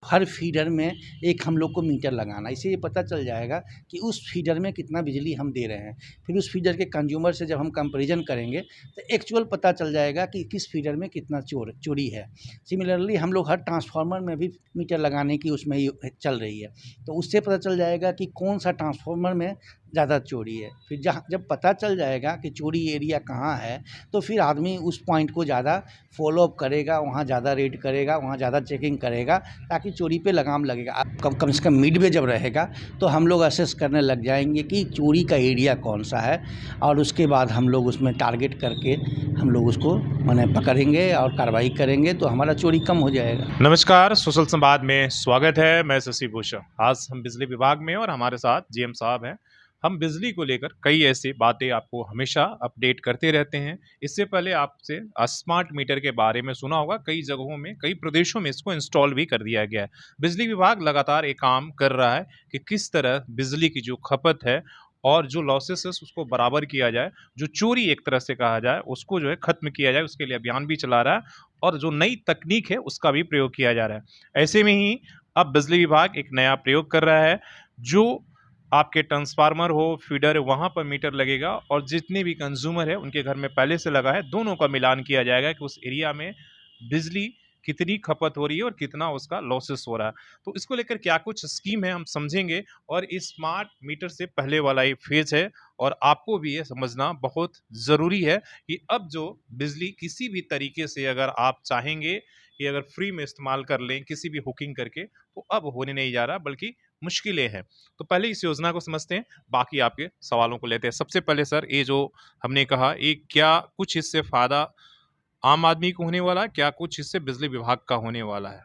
हर feeder में एक हम लोग को मीटर लगाना, इससे ये पता चल जाएगा कि उस फीडर में कितना बिजली हम दे रहे हैं। फिर उस फीडर के कंज्यूमर से जब हम कंपैरिजन करेंगे तो एक्चुअल पता चल जाएगा कि किस फीडर में कितना चोरी है। सिमिलरली हम लोग हर ट्रांसफार्मर में भी मीटर लगाने की उसमें चल रही है, तो उससे पता चल जाएगा कि कौन सा ट्रांसफार्मर में ज़्यादा चोरी है। फिर जब पता चल जाएगा कि चोरी एरिया कहाँ है, तो फिर आदमी उस पॉइंट को ज़्यादा फॉलोअप करेगा, वहाँ ज़्यादा रेड करेगा, वहाँ ज़्यादा चेकिंग करेगा, ताकि चोरी पे लगाम लगेगा। कम से कम मिडवे जब रहेगा तो हम लोग असेस करने लग जाएंगे कि चोरी का एरिया कौन सा है, और उसके बाद हम लोग उसमें टारगेट करके हम लोग उसको माने पकड़ेंगे और कार्रवाई करेंगे, तो हमारा चोरी कम हो जाएगा। नमस्कार, सोशल संवाद में स्वागत है। मैं शशि भूषण। आज हम बिजली विभाग में और हमारे साथ जीएम साहब हैं। हम बिजली को लेकर कई ऐसी बातें आपको हमेशा अपडेट करते रहते हैं। इससे पहले आपसे स्मार्ट मीटर के बारे में सुना होगा, कई जगहों में, कई प्रदेशों में इसको इंस्टॉल भी कर दिया गया है। बिजली विभाग लगातार एक काम कर रहा है कि किस तरह बिजली की जो खपत है और जो लॉसेस है उसको बराबर किया जाए, जो चोरी एक तरह से कहा जाए उसको जो है खत्म किया जाए, उसके लिए अभियान भी चला रहा है और जो नई तकनीक है उसका भी प्रयोग किया जा रहा है। ऐसे में ही अब बिजली विभाग एक नया प्रयोग कर रहा है, जो आपके ट्रांसफार्मर हो, फीडर है, वहाँ पर मीटर लगेगा और जितने भी कंज्यूमर है उनके घर में पहले से लगा है, दोनों का मिलान किया जाएगा कि उस एरिया में बिजली कितनी खपत हो रही है और कितना उसका लॉसेस हो रहा है। तो इसको लेकर क्या कुछ स्कीम है हम समझेंगे, और इस स्मार्ट मीटर से पहले वाला ये फेज है और आपको भी ये समझना बहुत ज़रूरी है कि अब जो बिजली किसी भी तरीके से अगर आप चाहेंगे कि अगर फ्री में इस्तेमाल कर लें किसी भी हुकिंग करके, तो अब होने नहीं जा रहा बल्कि मुश्किलें हैं। तो पहले इस योजना को समझते हैं, बाकी आपके सवालों को लेते हैं। सबसे पहले सर, ये जो हमने कहा, ये क्या कुछ इससे फ़ायदा आम आदमी को होने वाला है, क्या कुछ इससे बिजली विभाग का होने वाला है?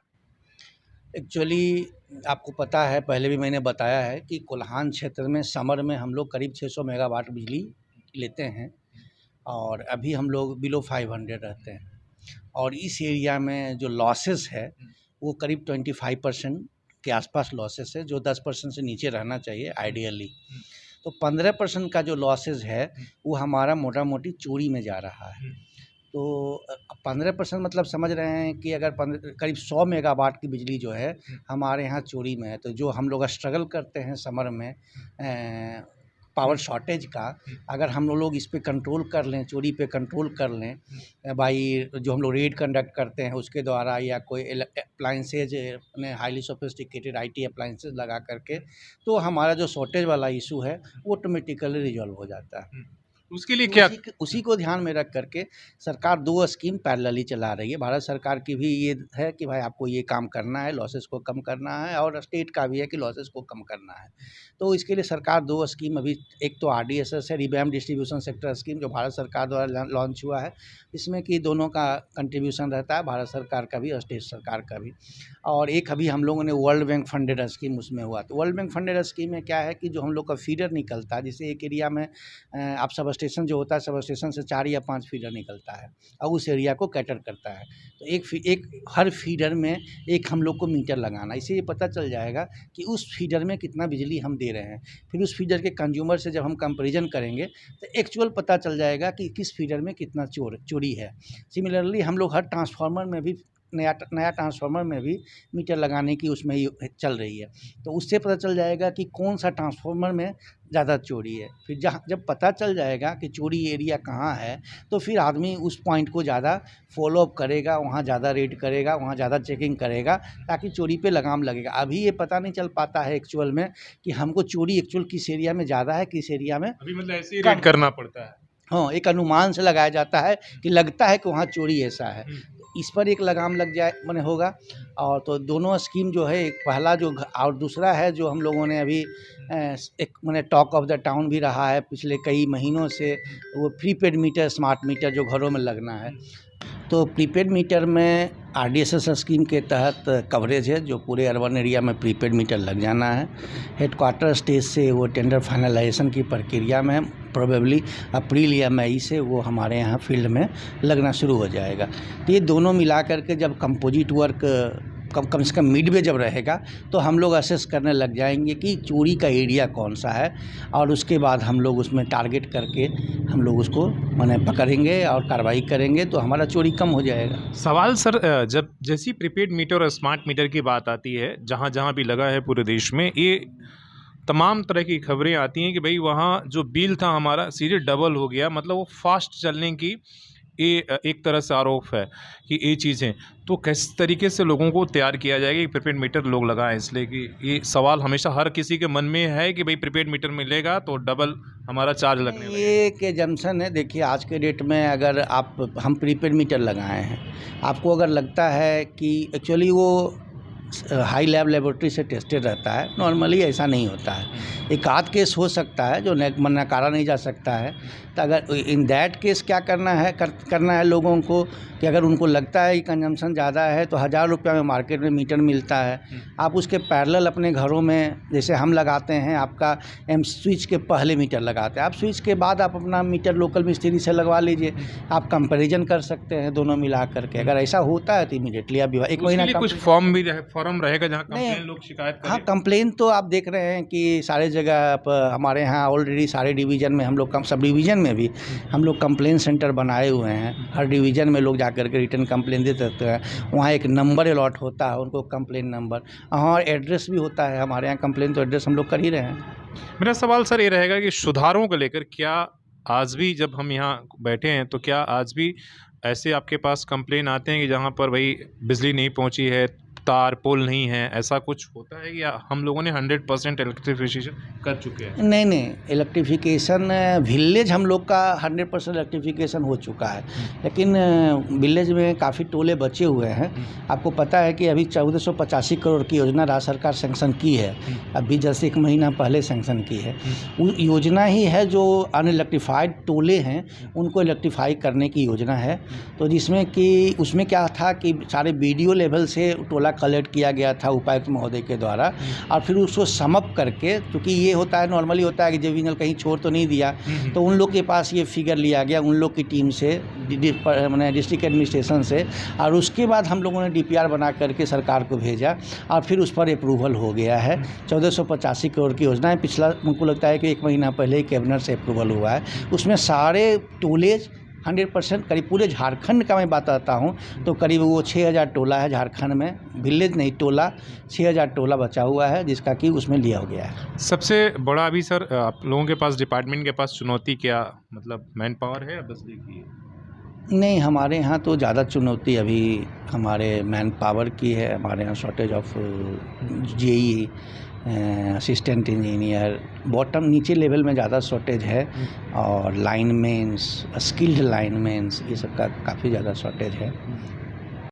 एक्चुअली आपको पता है, पहले भी मैंने बताया है कि कोल्हान क्षेत्र में समर में हम लोग करीब 600 मेगावाट बिजली लेते हैं, और अभी हम लोग बिलो 500 रहते हैं। और इस एरिया में जो लॉसेस है वो करीब 25% के आसपास लॉसेस है, जो 10% से नीचे रहना चाहिए आइडियली। तो 15% का जो लॉसेस है वो हमारा मोटा मोटी चोरी में जा रहा है। तो 15% मतलब समझ रहे हैं कि अगर करीब 100 मेगावाट की बिजली जो है हमारे यहाँ चोरी में है, तो जो हम लोग स्ट्रगल करते हैं समर में पावर शॉर्टेज का, अगर हम लोग इस पे कंट्रोल कर लें, चोरी पे कंट्रोल कर लें बाई जो हम लोग रेड कंडक्ट करते हैं उसके द्वारा, या कोई अप्लाइंसेज अपने हाईली सोफिस्टिकेटेड आईटी अप्लाइंसेज लगा करके, तो हमारा जो शॉर्टेज वाला इशू है वो ऑटोमेटिकली रिजॉल्व हो जाता है। उसके लिए क्या उसी को ध्यान में रख करके सरकार 2 स्कीम पैरेलली चला रही है। भारत सरकार की भी ये है कि भाई आपको ये काम करना है, लॉसेस को कम करना है, और स्टेट का भी है कि लॉसेस को कम करना है। तो इसके लिए सरकार 2 स्कीम अभी, एक तो RDSS है, रिवैम्प डिस्ट्रीब्यूशन सेक्टर स्कीम, जो भारत सरकार द्वारा लॉन्च हुआ है। इसमें कि दोनों का कंट्रीब्यूशन रहता है, भारत सरकार का भी और स्टेट सरकार का भी। और एक अभी हम लोगों ने वर्ल्ड बैंक फंडेड स्कीम उसमें हुआ। तो वर्ल्ड बैंक फंडेड स्कीम में क्या है कि जो हम लोग का फीडर निकलता है, जैसे एक एरिया में आप सब स्टेशन जो होता है, सब स्टेशन से 4 या 5 फीडर निकलता है और उस एरिया को कैटर करता है। तो एक हर फीडर में एक हम लोग को मीटर लगाना, इससे ये पता चल जाएगा कि उस फीडर में कितना बिजली हम दे रहे हैं। फिर उस फीडर के कंज्यूमर से जब हम कंपैरिजन करेंगे तो एक्चुअल पता चल जाएगा कि किस फीडर में कितना चोरी है। सिमिलरली हम लोग हर ट्रांसफार्मर में भी नया ट्रांसफार्मर में भी मीटर लगाने की उसमें चल रही है, तो उससे पता चल जाएगा कि कौन सा ट्रांसफार्मर में ज़्यादा चोरी है। फिर जब पता चल जाएगा कि चोरी एरिया कहाँ है, तो फिर आदमी उस पॉइंट को ज़्यादा फॉलोअप करेगा, वहाँ ज़्यादा रेड करेगा, वहाँ ज़्यादा चेकिंग करेगा, ताकि चोरी पे लगाम लगेगा। अभी ये पता नहीं चल पाता है एक्चुअल में कि हमको चोरी एक्चुअल किस एरिया में ज़्यादा है, किस एरिया में अभी मतलब ऐसे ही रेड करना पड़ता है। हाँ, एक अनुमान से लगाया जाता है कि लगता है कि वहाँ चोरी ऐसा है, इस पर एक लगाम लग जाए माने होगा। और तो दोनों स्कीम जो है, एक पहला जो और दूसरा है जो हम लोगों ने अभी एक माने टॉक ऑफ द टाउन भी रहा है पिछले कई महीनों से, वो प्रीपेड मीटर, स्मार्ट मीटर जो घरों में लगना है। तो प्रीपेड मीटर में RDSS स्कीम के तहत कवरेज है, जो पूरे अर्बन एरिया में प्रीपेड मीटर लग जाना है। हेडक्वार्टर स्टेज से वो टेंडर फाइनलाइजेशन की प्रक्रिया में, प्रोबेबली अप्रैल या मई से वो हमारे यहाँ फील्ड में लगना शुरू हो जाएगा। तो ये दोनों मिला करके जब कंपोजिट वर्क कम से कम मिड में जब रहेगा तो हम लोग असेस करने लग जाएंगे कि चोरी का एरिया कौन सा है, और उसके बाद हम लोग उसमें टारगेट करके हम लोग उसको माने पकड़ेंगे और कार्रवाई करेंगे, तो हमारा चोरी कम हो जाएगा। सवाल सर, जब जैसी प्रीपेड मीटर और स्मार्ट मीटर की बात आती है, जहाँ जहाँ भी लगा है पूरे देश में, ये तमाम तरह की खबरें आती हैं कि भाई वहाँ जो बिल था हमारा सीधे डबल हो गया, मतलब वो फास्ट चलने की ये एक तरह से आरोप है कि ये चीज़ें, तो किस तरीके से लोगों को तैयार किया जाएगा कि प्रीपेड मीटर लोग लगाएं, इसलिए कि ये सवाल हमेशा हर किसी के मन में है कि भाई प्रीपेड मीटर मिलेगा तो डबल हमारा चार्ज लगने लगेगा। ये एक एजम्पशन है। देखिए आज के डेट में अगर हम प्रीपेड मीटर लगाए हैं, आपको अगर लगता है कि एक्चुअली वो हाई लैब लेबोरेटरी से टेस्टेड रहता है, नॉर्मली ऐसा नहीं होता है। एक आध केस हो सकता है जो नकारा नहीं जा सकता है। तो अगर इन दैट केस क्या करना है लोगों को कि अगर उनको लगता है कि कंजम्पशन ज़्यादा है तो 1000 रुपये में मार्केट में मीटर मिलता है, आप उसके पैरेलल अपने घरों में, जैसे हम लगाते हैं, आपका स्विच के पहले मीटर लगाते हैं, आप स्विच के बाद आप अपना मीटर लोकल मिस्त्री से लगवा लीजिए। आप कंपैरिजन कर सकते हैं दोनों मिला करके। अगर ऐसा होता है तो इमीडिएटली आप एक महीना कुछ फॉर्म रहेगा जहाँ कंप्लेन लोग शिकायत करें। हाँ, कंप्लेन तो आप देख रहे हैं कि सारे जगह हमारे यहाँ ऑलरेडी सारे डिवीज़न में हम लोग सब डिवीज़न में भी हम लोग कंप्लेन सेंटर बनाए हुए हैं। हर डिवीज़न में लोग जाकर के रिटर्न कंप्लेन दे सकते हैं। वहाँ एक नंबर अलॉट होता है उनको, कंप्लेन नंबर, और एड्रेस भी होता है। हमारे यहाँ कंप्लेन तो एड्रेस हम लोग कर ही रहे हैं। मेरा सवाल सर ये रहेगा कि सुधारों को लेकर क्या आज भी जब हम यहाँ बैठे हैं तो क्या आज भी ऐसे आपके पास कंप्लेन आते हैं कि जहाँ पर भाई बिजली नहीं पहुँची है, तार पोल नहीं है, ऐसा कुछ होता है या हम लोगों ने 100% इलेक्ट्रिफिकेशन कर चुके हैं? नहीं, इलेक्ट्रिफिकेशन विलेज हम लोग का 100% इलेक्ट्रिफिकेशन हो चुका है, लेकिन विलेज में काफ़ी टोले बचे हुए हैं। आपको पता है कि अभी 1485 करोड़ की योजना राज्य सरकार सैंक्शन की है, अभी जैसे 1 महीना पहले सैंक्शन की है। वो योजना ही है जो अनइलेक्ट्रीफाइड टोले हैं उनको इलेक्ट्रीफाई करने की योजना है। तो जिसमें कि उसमें क्या था कि सारे BDO लेवल से टोला कलेक्ट किया गया था उपायुक्त महोदय के द्वारा, और फिर उसको समअप करके, क्योंकि ये होता है नॉर्मली होता है कि डिविजनल कहीं छोड़ तो नहीं दिया, तो उन लोग के पास ये फिगर लिया गया उन लोग की टीम से, मैंने डिस्ट्रिक्ट एडमिनिस्ट्रेशन से, और उसके बाद हम लोगों ने DPR बना करके सरकार को भेजा और फिर उस पर अप्रूवल हो गया है। 1485 करोड़ की योजना है। पिछला मुझको लगता है कि 1 महीना पहले ही कैबिनेट से अप्रूवल हुआ है। उसमें सारे टोलेज 100% करीब पूरे झारखंड का मैं बात आता हूँ तो करीब वो 6000 टोला है झारखंड में, विलेज नहीं टोला, 6000 टोला बचा हुआ है जिसका कि उसमें लिया हो गया है। सबसे बड़ा अभी सर आप लोगों के पास, डिपार्टमेंट के पास चुनौती क्या, मतलब मैन पावर है या बिजली की है? नहीं, हमारे यहाँ तो ज़्यादा चुनौती अभी हमारे मैन पावर की है। हमारे यहाँ shortage of JE, assistant engineer, bottom नीचे लेवल में ज़्यादा शॉर्टेज है, और लाइनमैन्स, स्किल्ड लाइनमैन्स, ये सब का काफ़ी ज़्यादा शॉर्टेज है।